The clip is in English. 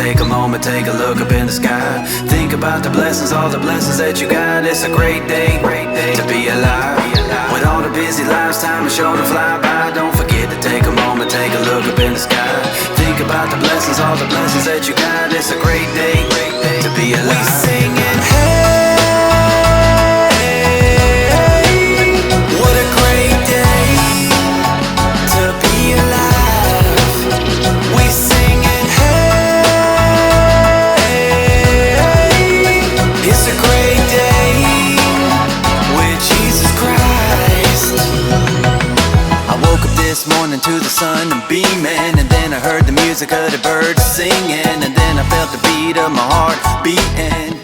take a moment, take a look up in the sky. Think about the blessings, all the blessings that you got. It's a great day to be alive. With all the busy lives, time is sure to fly by. Don't forget to take a moment, take a look up in the sky. Think about the blessings, all the blessings that you got. It's a great day to be alive. We singing, hey, what a great day to be alive. We singing, hey, it's a great day with Jesus Christ. I woke up this morning to the sun and beaming, and then I heard the music of the birds singing, and then I felt the beat of my heart beating.